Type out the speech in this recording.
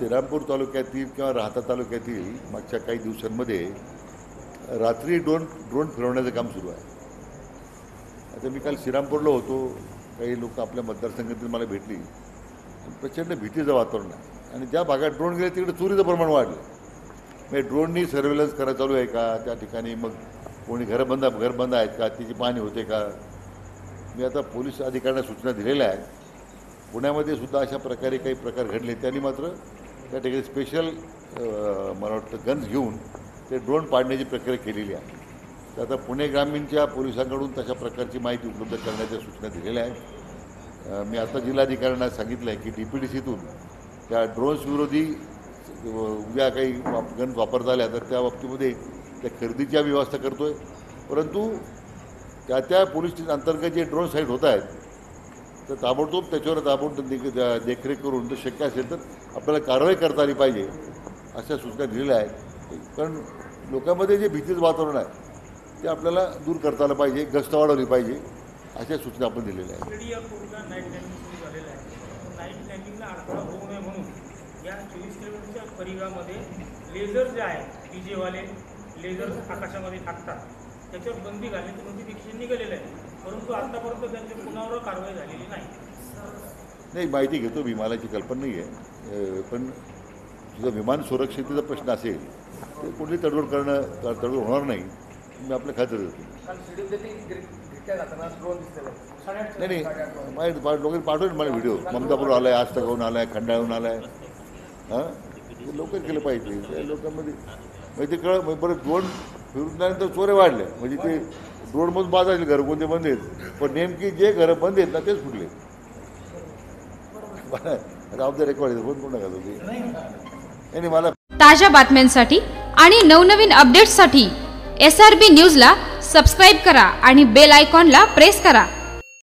श्रीरामपूर तालुक्यातील किंवा राहता तालुक्यातील मागच्या काही दिवसांमध्ये रात्री ड्रोन फिरवण्याचं काम सुरू आहे. आता मी काल श्रीरामपूरला होतो, काही लोक आपल्या मतदारसंघातील मला भेटली. प्रचंड भीतीचं वातावरण आहे आणि ज्या भागात ड्रोन गेले तिकडे चोरीचं प्रमाण वाढलं. म्हणजे ड्रोननी सर्व्हेलन्स करायला चालू आहे का त्या ठिकाणी, मग कोणी घर बंद आहेत का, त्याची पाहणी होते का. मी आता पोलीस अधिकाऱ्यांना सूचना दिलेल्या आहेत. पुण्यामध्ये सुद्धा अशा प्रकारे काही प्रकार घडले, त्यांनी मात्र त्या ठिकाणी स्पेशल मला वाटतं गन्स घेऊन ते ड्रोन पाडण्याची प्रक्रिया केलेली आहे. तर आता पुणे ग्रामीणच्या पोलिसांकडून तशा प्रकारची माहिती उपलब्ध करण्याच्या सूचना दिलेल्या आहेत. मी आता जिल्हाधिकाऱ्यांना सांगितलं आहे की DPDCतून त्या ड्रोन्स विरोधी उद्या काही गन्स वापरता आल्या तर त्या बाबतीमध्ये त्या खरेदीच्या व्यवस्था करतो आहे. परंतु त्या पोलीस स्टेशन अंतर्गत जे ड्रोन साईट होत आहेत तर ताबडतोब त्याच्यावर देखरेख करून जर शक्य असेल तर आपल्याला कारवाई करता आली पाहिजे अशा सूचना दिलेल्या आहेत. कारण लोकांमध्ये जे भीतीचं वातावरण आहे ते आपल्याला दूर करता आलं पाहिजे, गस्त वाढवली पाहिजे अशा सूचना आपण दिलेल्या आहेत. या 24 किलोमीटरच्या परिघामध्ये लेझर जे आहे डीजेवाले लेझर आकाशामध्ये टाकतात त्याच्यावर बंदी घालण्याची नोटिफिकेशन निघालेलं आहे. परंतु आतापर्यंत त्यांच्या कुणावर कारवाई झालेली नाही. माहिती घेतो मी, मला याची कल्पना नाही आहे. पण तुझं विमान सुरक्षिततेचा प्रश्न असेल तर कुठली तडजोड होणार नाही, मी आपल्या खात्री देतो. नाही लोकांनी पाठवून मला व्हिडिओ, ममदापूर आला आहे, आज तकावून आला आहे, खंडाळून आला आहे. ते लवकर केलं पाहिजे. त्या लोकांमध्ये म्हणजे ते बरं ड्रोन फिरून त्यानंतर चोरे वाढले, म्हणजे ते ड्रोनमधून बाजारले घरं कोणते बंद आहेत, पण नेमकी जे घरं बंद आहेत ना तेच फुटले. ऑफ द रेकॉर्ड फोन पूर्ण का तुम्ही. नाही मला ताज्या बातम्यांसाठी आणि नवनवीन अपडेट्ससाठी SRB न्यूजला सबस्क्राईब करा आणि बेल आयकॉनला प्रेस करा.